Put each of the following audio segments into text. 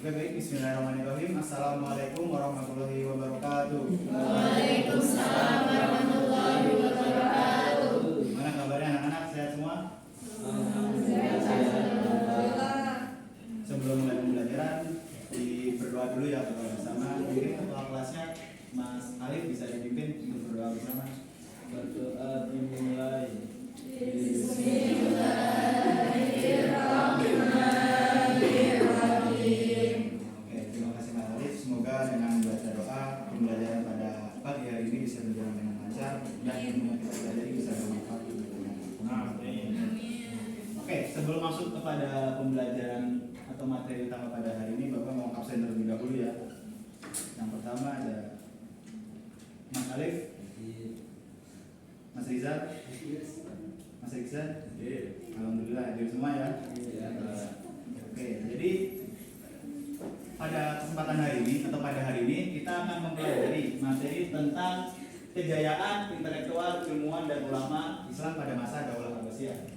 Baik, bismillahirrahmanirrahim. Assalamualaikum warahmatullahi wabarakatuh. Waalaikumsalam warahmatullahi wabarakatuh. Mana kabarnya anak-anak? Sehat semua? Sebelum mulai pembelajaran, berdoa dulu ya bersama. Mungkin ketua kelasnya Mas Alif bisa dipimpin untuk berdoa bersama. Berdoa dimulai. Oke, terima kasih Mas Alif. Semoga dengan baca doa pembelajaran pada pagi hari ini bisa berjalan dengan lancar dan ilmu yang kita pelajari bisa bermanfaat untuk kita. Oke, sebelum masuk kepada pembelajaran atau materi utama pada hari ini, Bapak mau absen terlebih dahulu ya. Yang pertama ada Mas Alif, Mas Rizal, Mas Iksan. Alhamdulillah hadir semua ya. Oke, jadi pada kesempatan hari ini atau pada hari ini kita akan mempelajari materi tentang kejayaan intelektual, ilmuwan dan ulama Islam pada masa Daulah Abbasiyah.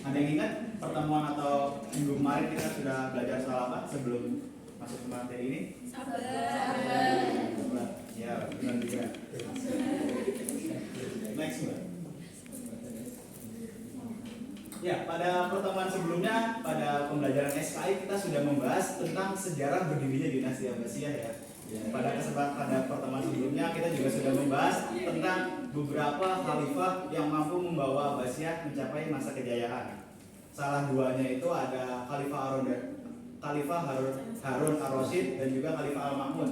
Ada yang ingat pertemuan atau minggu kemarin kita sudah belajar soal apa sebelum masuk ke materi ini? Sabar. Ya, benar juga. Next, Mbak. Ya, pada pertemuan sebelumnya, pada pembelajaran SKI kita sudah membahas tentang sejarah berdirinya dinasti Abbasiyah ya. Pada pertemuan sebelumnya kita juga sudah membahas tentang beberapa khalifah yang mampu membawa Abbasiyah mencapai masa kejayaan. Salah duanya itu ada Khalifah Harun ar-Rasyid dan juga Khalifah Al-Ma'mun,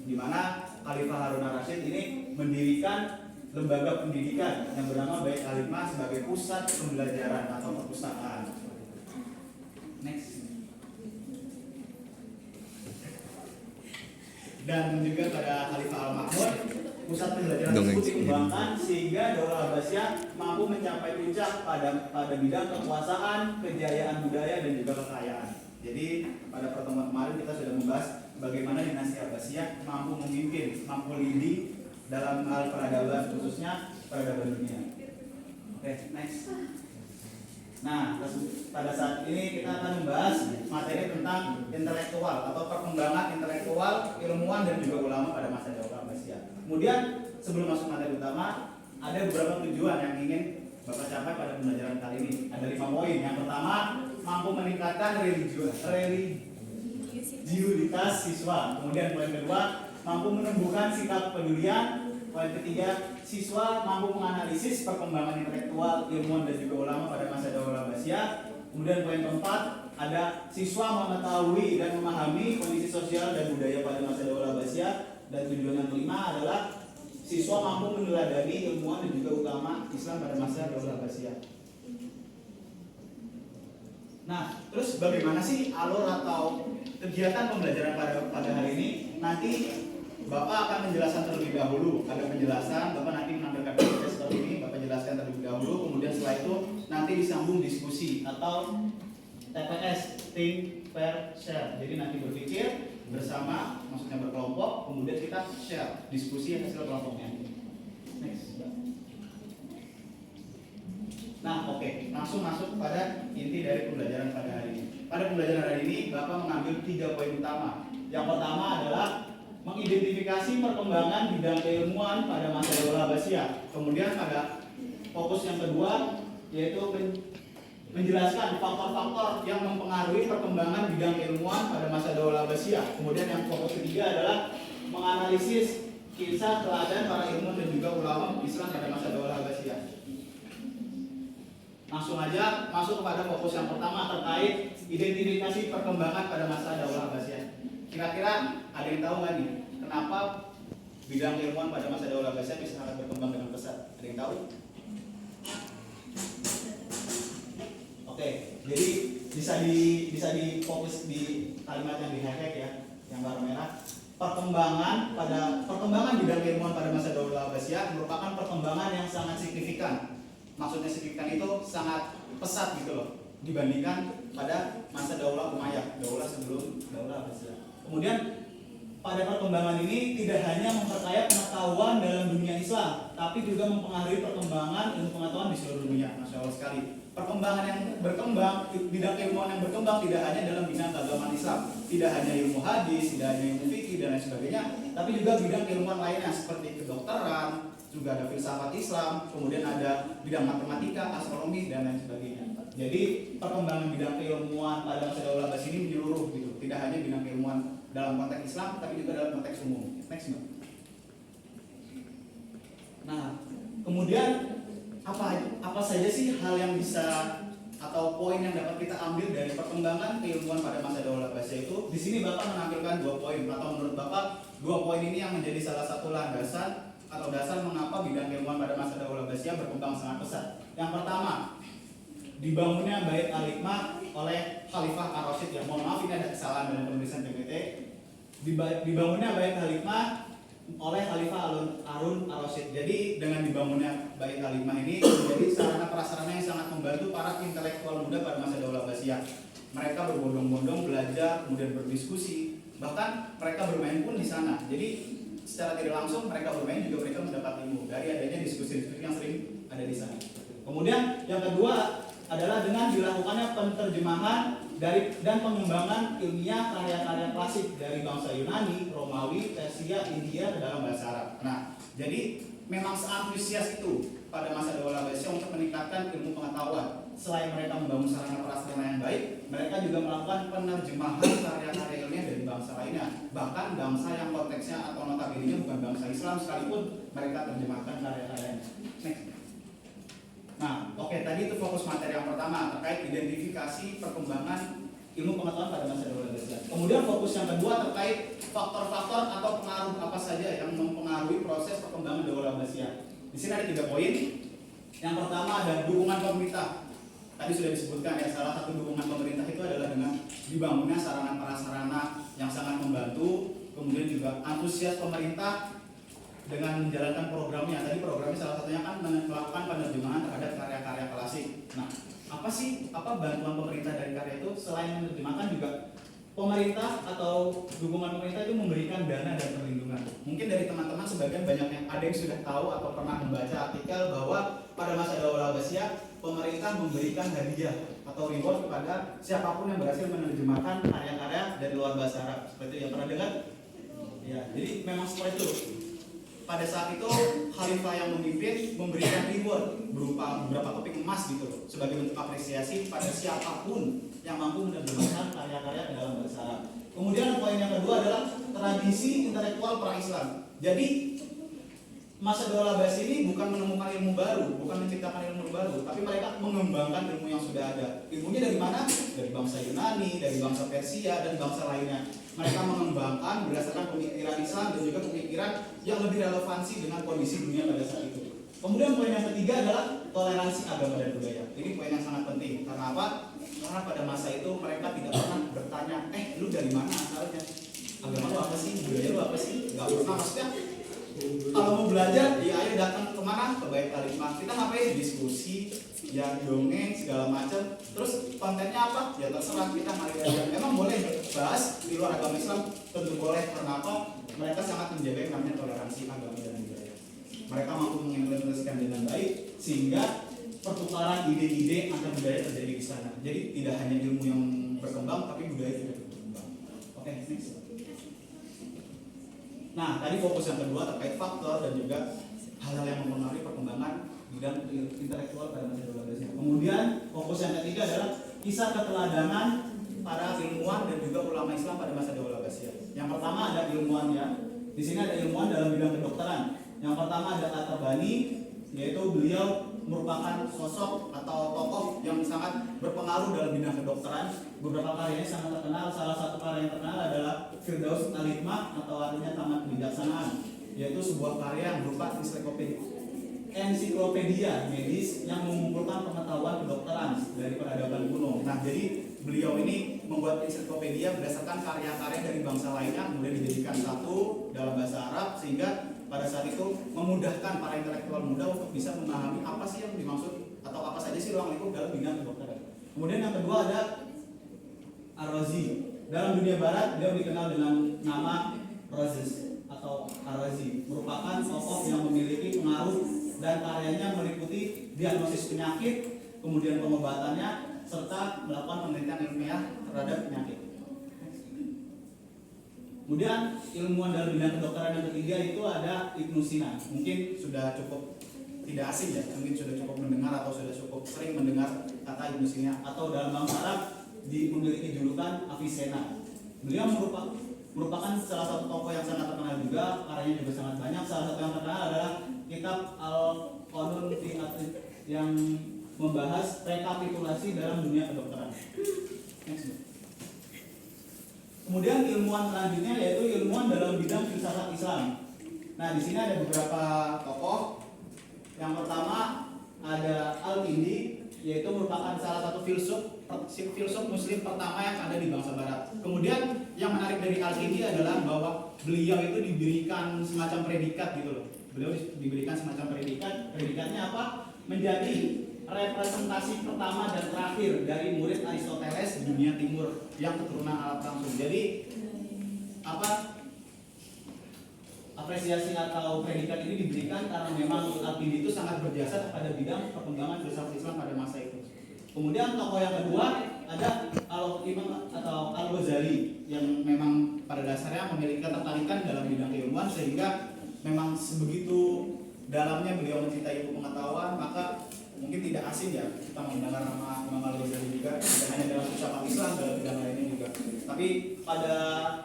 di mana Khalifah Harun ar-Rasyid ini mendirikan lembaga pendidikan yang bernama Bait Al-Hikmah sebagai pusat pembelajaran atau perpustakaan. Next. Dan juga pada Khalifah Al-Ma'mun, pusat pembelajaran tersebut dikembangkan sehingga Daulah Abbasiyah mampu mencapai puncak pada bidang kekuasaan, kejayaan budaya dan juga kekayaan. Jadi pada pertemuan kemarin kita sudah membahas bagaimana dinasti Abbasiyah mampu memimpin, mampu leading dalam hal peradaban, khususnya peradaban dunia. Oke, next. Nah, pada saat ini kita akan membahas materi tentang intelektual atau perkembangan intelektual, ilmuwan dan juga ulama pada masa Daulah Abbasiyah. Kemudian sebelum masuk materi utama, ada beberapa tujuan yang ingin Bapak capai pada pembelajaran kali ini. Ada 5 poin. Yang pertama, mampu meningkatkan religiusitas siswa. Kemudian poin kedua, mampu menumbuhkan sikap kepedulian. Poin ketiga, siswa mampu menganalisis perkembangan intelektual, ilmuwan dan juga ulama pada masa Daulah Abbasiyah. Kemudian poin keempat, ada siswa mengetahui dan memahami kondisi sosial dan budaya pada masa Daulah Abbasiyah. Dan tujuan yang kelima adalah siswa mampu meneladani ilmuwan dan juga ulama Islam pada masa Daulah Abbasiyah. Nah, terus bagaimana sih alur atau kegiatan pembelajaran pada hari ini? Nanti Bapak akan menjelaskan terlebih dahulu. Ada penjelasan, Bapak nanti menampilkan PPT seperti ini, Bapak jelaskan terlebih dahulu. Kemudian setelah itu nanti disambung diskusi atau TPS, think, pair, share. Jadi nanti berpikir bersama, maksudnya berkelompok. Kemudian kita share, diskusi hasil kelompoknya. Next. Nah, oke, langsung masuk pada inti dari pembelajaran pada hari ini. Pada pembelajaran hari ini, Bapak mengambil 3 poin utama. Yang pertama adalah mengidentifikasi perkembangan bidang keilmuan pada masa Daulah Abbasiyah. Kemudian pada fokus yang kedua yaitu menjelaskan faktor-faktor yang mempengaruhi perkembangan bidang keilmuan pada masa Daulah Abbasiyah. Kemudian yang fokus ketiga adalah menganalisis kisah teladan para ilmuwan dan juga ulama Islam pada masa Daulah Abbasiyah. Langsung aja masuk kepada fokus yang pertama terkait identifikasi perkembangan pada masa Daulah Abbasiyah. Kira-kira ada yang tahu nggak nih kenapa bidang ilmuwan pada masa Daulah Abbasiyah bisa sangat berkembang dengan pesat? Ada yang tahu? Oke, jadi bisa difokus di kalimat yang di highlight ya, yang warna merah. Perkembangan bidang ilmuwan pada masa Daulah Abbasiyah merupakan perkembangan yang sangat signifikan. Maksudnya signifikan itu sangat pesat gitu loh dibandingkan pada masa Daulah Umayyah, Daulah sebelum Daulah Abbasiyah. Kemudian pada perkembangan ini tidak hanya memperkaya pengetahuan dalam dunia Islam, tapi juga mempengaruhi perkembangan ilmu pengetahuan di seluruh dunia. Masya Allah sekali. Perkembangan yang berkembang, bidang keilmuan yang berkembang tidak hanya dalam bidang keagamaan Islam, tidak hanya ilmu hadis, tidak hanya ilmu fikih dan lain sebagainya, tapi juga bidang keilmuan lainnya seperti kedokteran, juga ada filsafat Islam, kemudian ada bidang matematika, astronomi dan lain sebagainya. Jadi perkembangan bidang keilmuan pada masa Daulah Abbasiyah ini menyeluruh gitu, tidak hanya bidang keilmuan dalam konteks Islam, tapi juga dalam konteks umum. Next, Mbak. Nah, kemudian apa saja sih hal yang bisa atau poin yang dapat kita ambil dari perkembangan keilmuan pada masa Daulah Abbasiyah itu? Di sini Bapak menampilkan 2 poin, atau menurut Bapak 2 poin ini yang menjadi salah satu landasan atau dasar mengapa bidang keilmuan pada masa Daulah Abbasiyah berkembang sangat pesat. Yang pertama, dibangunnya Bait Al-Hikmah oleh Khalifah Ar-Rasyid. Ya, mohon maaf ini ada kesalahan dalam penulisan PPT. Dibangunnya Bait Al-Hikmah oleh Khalifah Harun Ar-Rasyid. Jadi dengan dibangunnya Bait Al-Hikmah ini menjadi sarana prasarana yang sangat membantu para intelektual muda pada masa Daulah Abbasiyah. Mereka berbondong-bondong belajar, kemudian berdiskusi, bahkan mereka bermain pun di sana. Jadi secara tidak langsung mereka bermain juga mereka mendapat ilmu dari adanya diskusi-diskusi yang sering ada di sana. Kemudian yang kedua adalah dengan dilakukannya penerjemahan dan pengembangan ilmiah karya-karya klasik dari bangsa Yunani, Romawi, Persia, India ke dalam bahasa Arab. Nah, jadi memang seantusias itu pada masa Daulah Abbasiyah untuk meningkatkan ilmu pengetahuan. Selain mereka membangun sarana prasarana yang baik, mereka juga melakukan penerjemahan karya-karya ilmiah dari bangsa lainnya. Bahkan bangsa yang konteksnya atau notabene bukan bangsa Islam sekalipun mereka terjemahkan karya-karyanya. Next. Nah, tadi itu fokus materi yang pertama terkait identifikasi perkembangan ilmu pengetahuan pada masa Daulah Abbasiyah. Kemudian fokus yang kedua terkait faktor-faktor atau pengaruh apa saja yang mempengaruhi proses perkembangan Daulah Abbasiyah. Di sini ada 3 poin. Yang pertama ada dukungan pemerintah. Tadi sudah disebutkan ya, salah satu dukungan pemerintah itu adalah dengan dibangunnya sarana prasarana yang sangat membantu, kemudian juga antusias pemerintah dengan menjalankan programnya. Tadi programnya salah satunya kan melakukan penerjemahan terhadap karya-karya klasik. Nah, apa bantuan pemerintah dari karya itu? Selain menerjemahkan juga pemerintah atau dukungan pemerintah itu memberikan dana dan perlindungan. Mungkin dari teman-teman sebagian banyak yang ada yang sudah tahu atau pernah membaca artikel bahwa pada masa Daulah Abbasiyah pemerintah memberikan hadiah atau reward kepada siapapun yang berhasil menerjemahkan karya-karya dari luar bahasa Arab. Seperti yang pernah dengar? Ya, jadi memang seperti itu. Pada saat itu khalifah yang memimpin memberikan reward berupa beberapa keping emas gitu loh, sebagai bentuk apresiasi pada siapapun yang mampu menerjemahkan karya-karya ke dalam bahasa Arab. Kemudian poin yang kedua adalah tradisi intelektual pra-Islam. Jadi masa Daulah Abbasiyah ini bukan menemukan ilmu baru, bukan menciptakan ilmu baru, tapi mereka mengembangkan ilmu yang sudah ada. Ilmunya dari mana? Dari bangsa Yunani, dari bangsa Persia dan bangsa lainnya. Mereka mengembangkan berdasarkan pemikiran Islam dan juga pemikiran yang lebih relevansi dengan kondisi dunia pada saat itu. Kemudian poin yang ketiga adalah toleransi agama dan budaya. Ini poin yang sangat penting. Karena apa? Karena pada masa itu mereka tidak pernah bertanya, lu dari mana asalnya? Agama lu apa sih? Budaya lu apa sih? Gak pernah, maksudnya kalau mau belajar, ya ayo datang kemana? Ke Bait Al-Hikmah. Kita ngapain? Diskusi, ya dongeng segala macam. Terus kontennya apa? Ya terserah kita ngalir aja. Emang boleh bahas di luar agama Islam? Tentu boleh. Karena apa? Mereka sangat menjaga yang namanya toleransi agama dan budaya. Mereka mampu mengimplementasikan dengan baik sehingga pertukaran ide-ide antar budaya terjadi di sana. Jadi tidak hanya ilmu yang berkembang, tapi budaya juga berkembang. Oke, next. Nah, tadi fokus yang kedua terkait faktor dan juga hal-hal yang mempengaruhi perkembangan bidang intelektual pada masa Daulah Abbasiyah. Kemudian fokus yang ketiga adalah kisah keteladanan para ilmuwan dan juga ulama Islam pada masa Daulah Abbasiyah. Yang pertama ada ilmuwan ya. Di sini ada ilmuwan dalam bidang kedokteran. Yang pertama ada At-Tabani, yaitu beliau merupakan sosok atau tokoh yang sangat berpengaruh dalam bidang kedokteran. Beberapa karyanya sangat terkenal. Salah satu karya yang terkenal adalah Firdaus Al-Hikmah atau artinya Taman Kebijaksanaan, yaitu sebuah karya yang berupa ensiklopedia medis yang mengumpulkan pengetahuan kedokteran dari peradaban kuno. Nah, jadi beliau ini membuat ensiklopedia berdasarkan karya-karya dari bangsa lainnya, kemudian dijadikan satu dalam bahasa Arab sehingga pada saat itu memudahkan para intelektual muda untuk bisa memahami apa sih yang dimaksud atau apa saja sih ruang lingkup dalam bidang kedokteran. Kemudian yang kedua ada Ar-Razi. Dalam dunia barat dia dikenal dengan nama atau Ar-Razi merupakan tokoh yang memiliki pengaruh dan karyanya meliputi diagnosis penyakit, kemudian pengobatannya, serta melakukan penelitian ilmiah terhadap penyakit. Kemudian ilmuwan dalam bidang kedokteran yang ketiga itu ada Ibnu Sina. Mungkin sudah cukup tidak asing ya, mungkin sudah cukup mendengar atau sudah cukup sering mendengar kata Ibnu Sina, atau dalam bahasa Arab memiliki julukan Avicenna. Beliau merupakan salah satu tokoh yang sangat terkenal juga, karyanya juga sangat banyak. Salah satu yang terkenal adalah kitab Al-Qanun fi yang membahas rekapitulasi dalam dunia kedokteran. Next. Kemudian ilmuwan selanjutnya yaitu ilmuwan dalam bidang filsafat Islam. Nah, di sini ada beberapa tokoh. Yang pertama ada Al-Kindi, yaitu merupakan salah satu filsuf Muslim pertama yang ada di bangsa Barat. Kemudian yang menarik dari Al-Kindi adalah bahwa beliau itu diberikan semacam predikat gitu loh. Beliau diberikan semacam predikat. Predikatnya apa? Menjadi representasi pertama dan terakhir dari murid Aristoteles di dunia timur yang keturunan Arab langsung. Jadi apresiasi atau predikat ini diberikan karena memang Al-Kindi itu sangat berjasa pada bidang perkembangan filsafat Islam pada masa itu. Kemudian tokoh yang kedua ada Al-Imam atau Al-Ghazali yang memang pada dasarnya memiliki ketertarikan dalam bidang keilmuan, sehingga memang sebegitu dalamnya beliau mencintai ilmu pengetahuan. Maka mungkin tidak asing ya kita mendengar nama Imam Al-Ghazali juga, tidak hanya dalam filsafat Islam, dalam bidang lainnya juga. Tapi pada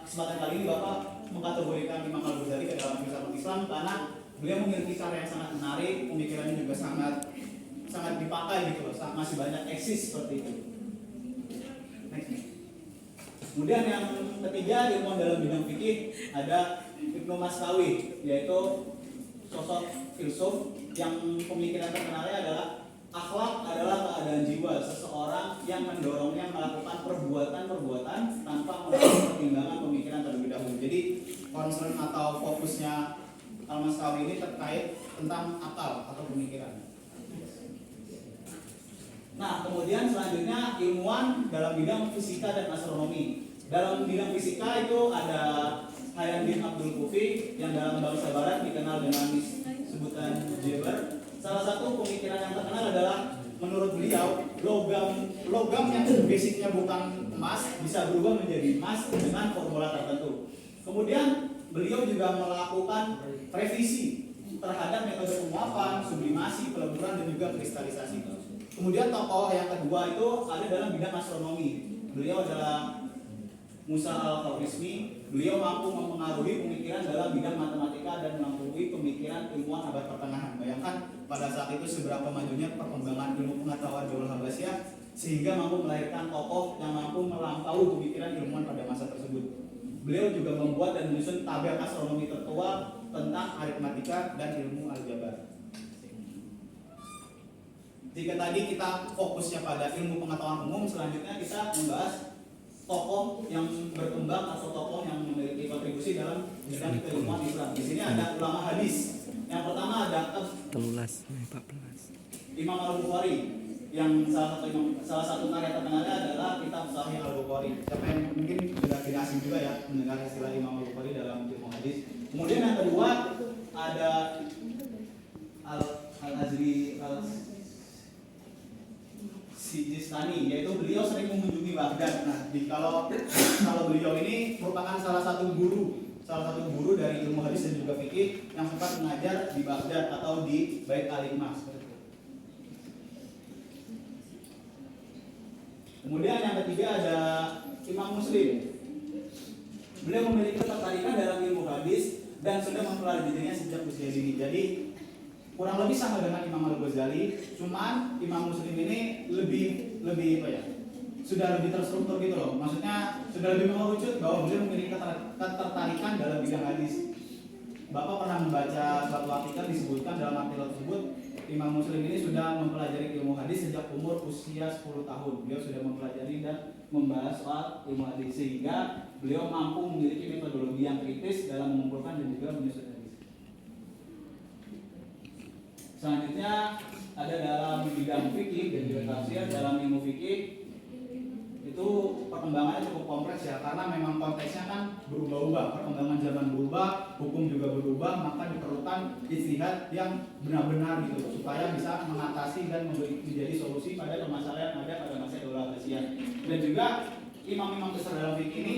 kesempatan kali ini Bapak mengkategorikan Imam Al-Ghazali ke dalam filsafat Islam karena beliau memiliki karya yang sangat menarik, pemikirannya juga sangat dipakai gitu loh, masih banyak eksis seperti itu. Next. Kemudian yang ketiga ilmuwan dalam bidang fikih ada Ibnu Maskawi, yaitu sosok filsuf yang pemikiran terkenalnya adalah akhlak adalah keadaan jiwa seseorang yang mendorongnya melakukan perbuatan-perbuatan tanpa melakukan pertimbangan pemikiran terlebih dahulu. Jadi concern atau fokusnya Al-Maskawi ini terkait tentang akal atau pemikiran. Nah, kemudian selanjutnya ilmuwan dalam bidang fisika dan astronomi. Dalam bidang fisika itu ada Hayyan bin Abdul Kufi yang dalam bangsa Barat dikenal dengan sebutan Jeber. Salah satu pemikiran yang terkenal adalah menurut beliau logam yang basicnya bukan emas bisa berubah menjadi emas dengan formula tertentu. Kemudian beliau juga melakukan revisi terhadap metode penguapan, sublimasi, peleburan dan juga kristalisasi. Kemudian tokoh yang kedua itu ada dalam bidang astronomi. Beliau adalah Musa Al-Khwarizmi. Beliau mampu mempengaruhi pemikiran dalam bidang matematika dan mempengaruhi pemikiran ilmuwan abad pertengahan. Bayangkan pada saat itu seberapa majunya perkembangan ilmu pengetahuan Daulah Abbasiyah sehingga mampu melahirkan tokoh yang mampu melampaui pemikiran ilmuwan pada masa tersebut. Beliau juga membuat dan menyusun tabel astronomi tertua tentang aritmatika dan ilmu aljabar. Jika tadi kita fokusnya pada ilmu pengetahuan umum, selanjutnya kita membahas tokoh yang berkembang atau tokoh yang memiliki kontribusi dalam bidang keilmuan Islam. Di sini ada ulama hadis. Yang pertama ada 14. Imam Al-Bukhari, yang salah satu karya terkenalnya adalah kitab Sahih Al-Bukhari. Siapa yang mungkin sudah tidak asing juga ya mendengar istilah Imam Al-Bukhari dalam ilmu hadis. Kemudian yang kedua ada Al-Azri Sijistani, yaitu beliau sering mengunjungi Baghdad. Nah, kalau beliau ini merupakan salah satu guru dari ilmu hadis dan juga fikih yang sempat mengajar di Baghdad atau di Bait Al-Hikmah. Kemudian yang ketiga ada Imam Muslim. Beliau memiliki ketertarikan dalam ilmu hadis dan sudah mempelajarinya sejak usia dini. Jadi kurang lebih sama dengan Imam Al-Ghazali, cuman Imam Muslim ini lebih sudah lebih terstruktur gitu loh. Maksudnya sudah lebih mengerucut bahwa beliau memiliki ketertarikan dalam bidang hadis. Bapak pernah membaca suatu artikel disebutkan dalam artikel tersebut Imam Muslim ini sudah mempelajari ilmu hadis sejak umur usia 10 tahun. Beliau sudah mempelajari dan membahas soal ilmu hadis sehingga beliau mampu memiliki metodologi yang kritis dalam mengumpulkan dan juga menyusun hadis. Selanjutnya ada dalam bidang fikih dan juga tafsir. Dalam ilmu fikih itu itu perkembangannya cukup kompleks ya, karena memang konteksnya kan berubah-ubah, perkembangan zaman berubah, hukum juga berubah, maka diperlukan istihad yang benar-benar gitu supaya bisa mengatasi dan menjadi solusi pada permasalahan yang ada pada masa Daulah Abbasiyah. Dan juga imam-imam besar dalam fikih ini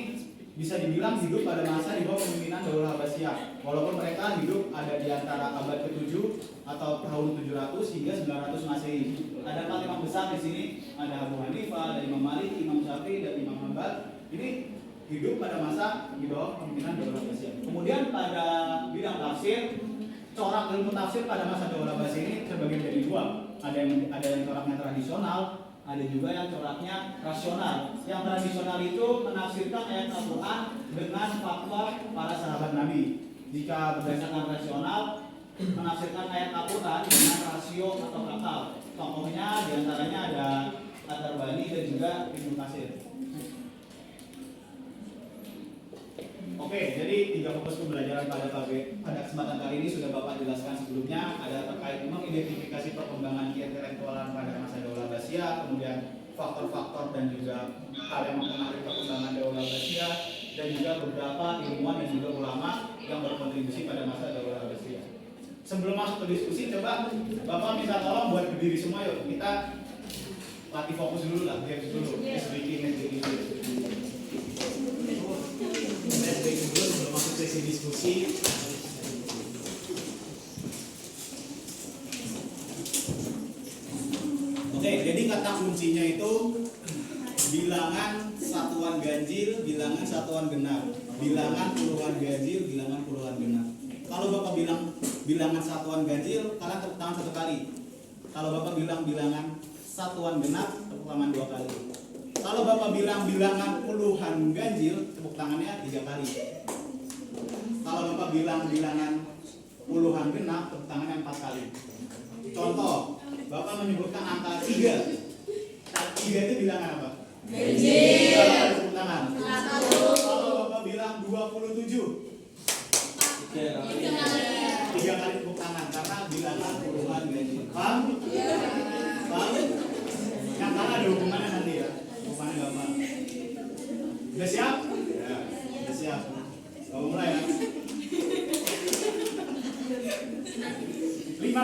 bisa dibilang hidup pada masa di bawah pemimpinan Daulah Abbasiyah, walaupun mereka hidup ada di antara abad ke-7 atau tahun 700 hingga 900 Masehi. Ada 4 imam besar di sini, ada Abu Hanifah, ada Imam Malik, Imam Syafi'i, dan Imam Hanbal. Ini hidup pada masa di bawah pemimpinan Daulah Abbasiyah. Kemudian pada bidang tafsir, corak ilmu tafsir pada masa Daulah Abbasiyah ini terbagi menjadi dua. Ada yang coraknya tradisional, ada juga yang coraknya rasional. Yang tradisional itu menafsirkan ayat Al-Quran dengan fatwa para sahabat Nabi. Jika berdasarkan rasional, menafsirkan ayat Al-Quran dengan rasio atau akal. Contohnya diantaranya ada At-Tabari dan juga Ibnu Katsir. Oke, jadi 3 fokus pembelajaran pada kesempatan kali ini sudah Bapak jelaskan sebelumnya. Ada terkait mengidentifikasi perkembangan intelektualan pada masa Daulah Abbasiyah, kemudian faktor-faktor dan juga hal yang mempengaruhi perkembangan Daulah Abbasiyah, dan juga beberapa ilmuwan dan juga ulama yang berkontribusi pada masa Daulah Abbasiyah. Sebelum masuk ke diskusi, coba Bapak minta tolong buat berdiri semua yuk. Kita latih fokus dulu lah, games dulu. Dulu sebelum masuk sesi diskusi. Oke, jadi kata kuncinya itu bilangan satuan ganjil, bilangan satuan genap, bilangan puluhan ganjil, bilangan puluhan genap. Kalau Bapak bilang bilangan satuan ganjil, kalian tepuk tangan 1 kali. Kalau Bapak bilang bilangan satuan genap, tepuk tangan 2 kali. Kalau Bapak bilang bilangan puluhan ganjil, tepuk tangannya 3 kali. Kalau Bapak bilang bilangan puluhan genap, tepuk tangannya 4 kali. Contoh, Bapak menyebutkan angka 3. 3 itu bilangan apa? Ganjil. Tepuk tangan. Kalau Bapak bilang 27, 3 kali tepuk tangan karena bilangan puluhan ganjil. Paham? Paham? Yang kalah ada hukumannya nanti ya. Hukumannya gampang. Udah siap? Ya, udah siap. Kalau mulai ya. 15.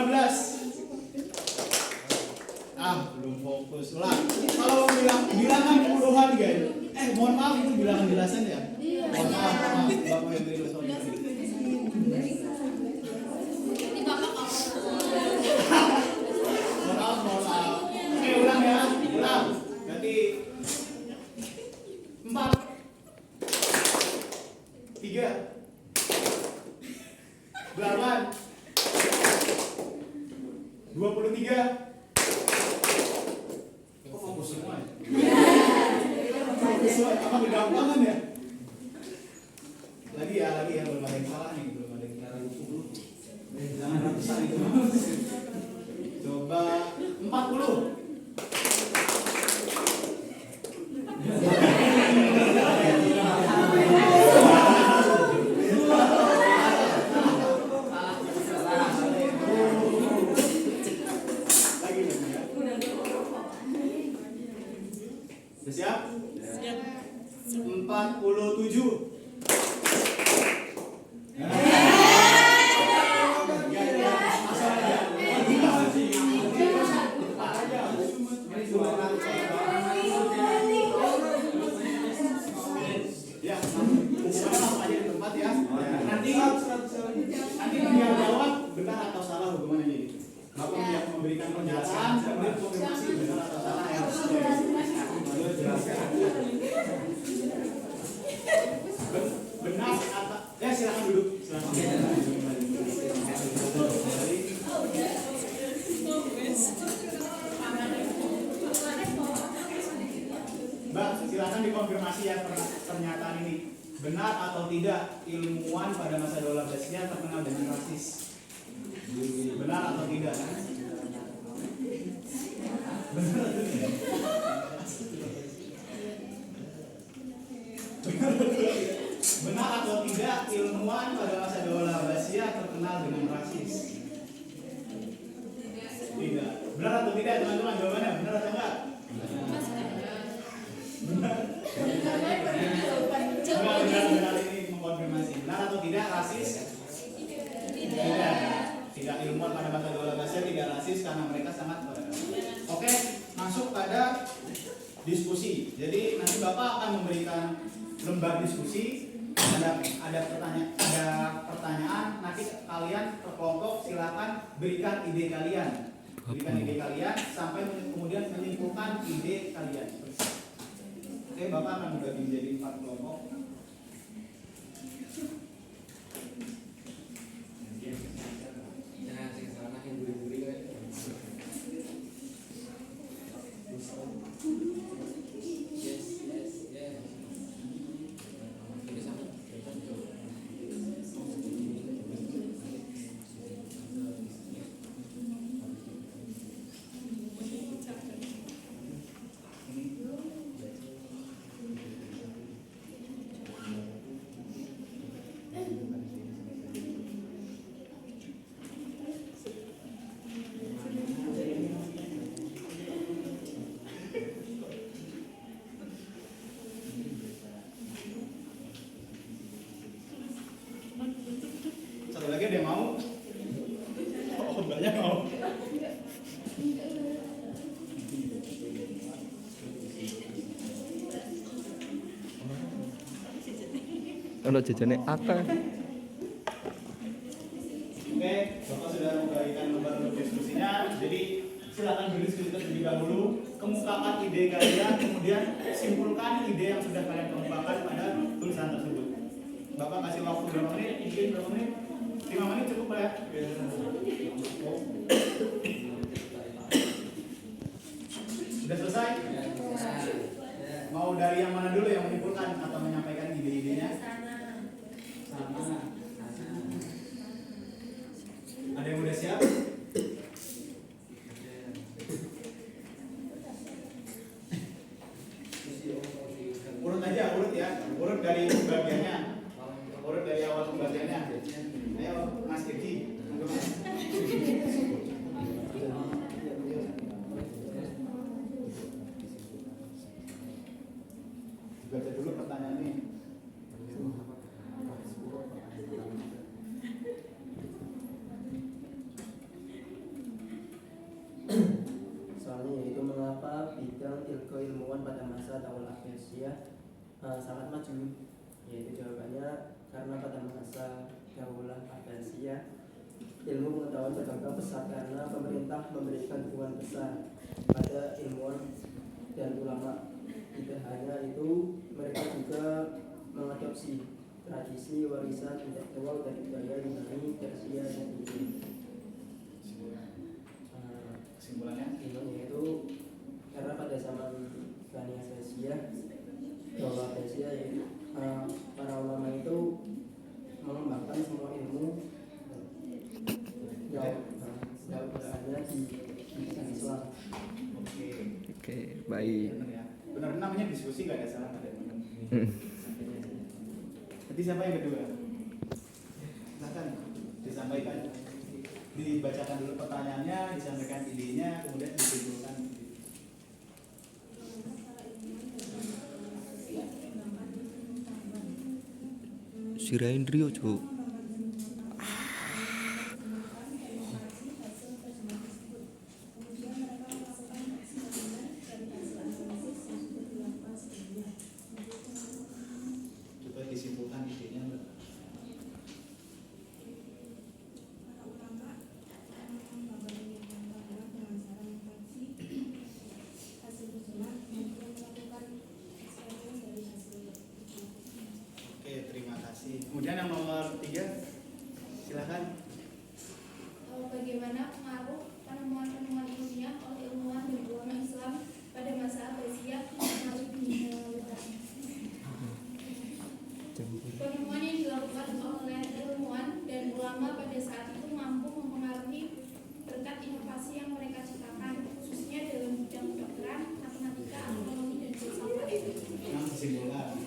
Belum fokus. Ulang. Kalau bilang bilangan puluhan ganjil. Mohon maaf itu bilangan jelasan ya. Mohon maaf. Bapak yang beri sorry. Oke, ulang ya. Ulang. Berarti 4 3 8 23. Kok fokus semua ya? Fokus semua. Apa kegampangan ya? Lagi ya, belum ada yang salah nih, belum ada yang cara dulu. Jangan ratusan itu. Coba 40. Sudah siap? Siap. 47. Nanti biar jawab benar atau salah hukumannya jadi. Bapak yang memberikan pernyataan, kemudian konfirmasi benar atau salah ya. Benar atau ya silakan duduk. Silakan. Mbak, silakan dikonfirmasi ya pernyataan ini. Benar atau tidak ilmuwan pada masa Daulah Abbasiyah terkenal dengan rasis? Benar atau tidak? Benar atau tidak? Benar atau tidak ilmuwan pada masa Daulah Abbasiyah terkenal dengan rasis? Tidak. Benar atau tidak teman-teman jawabannya? Benar atau enggak? Benar. Benar ini mengkonfirmasi. Benar atau tidak rasis? Tidak. Tidak, ilmuwan pada masa Daula Abbasiyah tidak rasis karena mereka sangat beragam. Oke, masuk pada diskusi. Jadi nanti Bapak akan memberikan lembar diskusi. Ada pertanyaan. Nanti kalian per kelompok silakan berikan ide kalian. Sampai kemudian menyimpulkan ide kalian. Oke, Bapak akan membagi menjadi 4 kelompok. Satu lagi ada yang mau? Oh, banyak mau. Ono jajane apa? Oke, Bapak sudah membagikan lembar diskusinya. Jadi silakan berdiskusi terlebih dahulu, kemukakan ide kalian, kemudian simpulkan ide yang sudah kalian kemukakan pada tulisan tersebut. Bapak kasih waktu berapa menit? Mungkin berapa menit? 5 menit cukup Pak ya? Sudah selesai? Mau dari yang mana dulu yang menyimpulkan atau menyampaikan ide-idenya? Sama. Ada yang udah siap? Urut aja, urut ya. Urut dari bagiannya. Urut dari awal pembagiannya. Ayo, Mas Kiki. Baca dulu pertanyaan ini. Soalnya yaitu mengapa bidang ilmu ilmuwan pada masa Daula Abbasiyah sangat maju, yaitu jawabannya karena pada masa Daula Abbasiyah ilmu pengetahuan berkembang pesat karena pemerintah memberikan dukungan besar pada ilmuwan dan ulama. Tidak hanya itu, mereka juga mengadopsi tradisi warisan intelektual dari budaya Yunani, Persia, dan India. Kesimpulannya? Yaitu karena pada zaman Bani Abbasiyah, Daula Abbasiyah, yaitu para ulama itu mengembangkan semua ilmu yang hanya di Islam. Oke, baik. Benar ya. Benar namanya diskusi, nggak ada salah, ada benar. Nanti siapa yang kedua? Silakan disampaikan, dibacakan dulu pertanyaannya, disampaikan idenya, kemudian disimpulkan. Sirain Rio, Cuk. Coba disimpulkan idenya, Mbak. Oke, terima kasih. Kemudian yang nomor 3, silakan. Bagaimana pengaruh penemuan-penemuan ilmiah oleh ilmuwan dan ulama Islam pada masa Abbasiyah mempengaruhi dunia luar? Penemuan yang dilakukan oleh ilmuwan dan ulama pada saat itu mampu mempengaruhi berkat inovasi yang mereka ciptakan, khususnya dalam bidang kedokteran, matematika, astronomi, dan filsafat. Yang disimpulkan.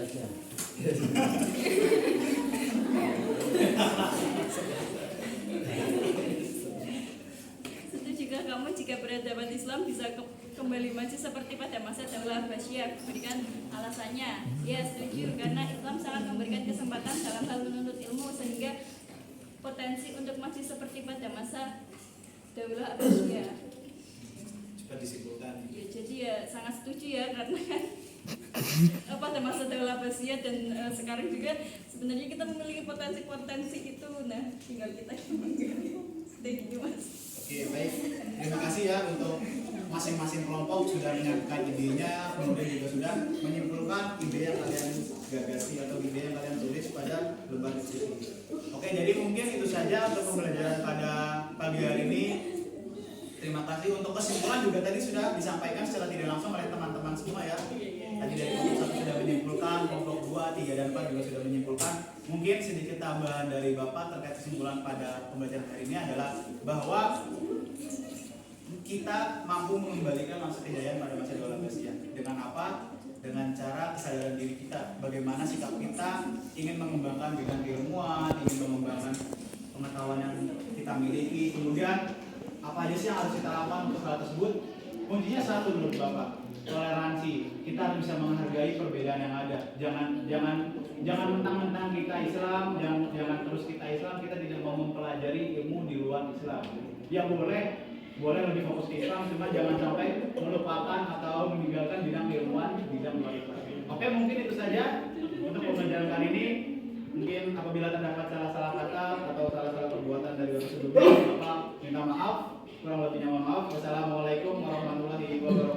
aja. Setujukah kamu jika peradaban Islam bisa kembali maju seperti pada masa Daulah Abbasiyah? Berikan alasannya. Ya, setuju karena Islam sangat memberikan kesempatan dalam hal menuntut ilmu sehingga potensi untuk maju seperti pada masa Daulah Abbasiyah. Cepat disimpulkan. Ya, jadi ya sangat setuju ya karena kan pada masa Daulah Abbasiyah dan sekarang juga sebenarnya kita memiliki potensi-potensi itu. Nah, tinggal kita menggali. Udah gitu Mas. Oke, baik. Terima kasih ya untuk masing-masing kelompok sudah menyampaikan idenya, kemudian juga sudah menyimpulkan ide yang kalian gagasi atau ide yang kalian tulis pada lembar diskusi. Oke, jadi mungkin itu saja untuk pembelajaran pada pagi hari ini. Terima kasih. Untuk kesimpulan juga tadi sudah disampaikan secara tidak langsung oleh teman-teman semua ya. Tadi dari kelompok 1 sudah menyimpulkan, kelompok 2, 3, dan 4 juga sudah menyimpulkan. Mungkin sedikit tambahan dari Bapak terkait kesimpulan pada pembelajaran hari ini adalah bahwa kita mampu mengembalikan masa kejayaan pada masa Daulah Abbasiyah. Dengan apa? Dengan cara kesadaran diri kita. Bagaimana sikap kita ingin mengembangkan bidang keilmuan, ingin mengembangkan pengetahuan yang kita miliki. Kemudian apa aja sih yang harus kita lakukan untuk hal tersebut? Kuncinya satu menurut Bapak, toleransi. Kita harus bisa menghargai perbedaan yang ada. Jangan mentang-mentang kita Islam, jangan terus kita Islam, kita tidak mau mempelajari ilmu di luar Islam. Ya boleh lebih fokus ke Islam, cuma jangan sampai melupakan atau meninggalkan bidang keilmuan, bidang luar Islam. Oke, mungkin itu saja untuk pembelajaran kali ini. Mungkin apabila terdapat salah-salah kata atau salah-salah perbuatan dari Bapak sebelumnya, Bapak minta maaf. Kurang lebihnya mohon maaf. Wassalamualaikum warahmatullahi wabarakatuh.